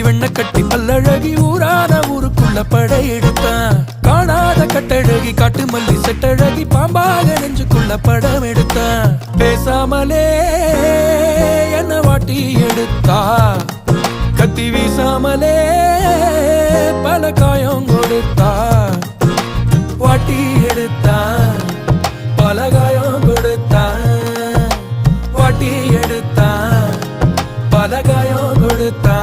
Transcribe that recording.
வெண்ண கட்டி பல்லழகி ஊரான ஊருக்குள்ள படையெடுத்தான். காணாத கட்டழகி காட்டு மல்லி செட்டழகி பாம்பாக நெஞ்சுக்குள்ள படம் எடுத்தான். பேசாமலே என்ன வாட்டி எடுத்தா, கத்தி வீசாமலே பல காயம் கொடுத்தா. வாட்டி எடுத்தா பல காயம் கொடுத்தா, வாட்டி எடுத்தா பல காயம் கொடுத்தா.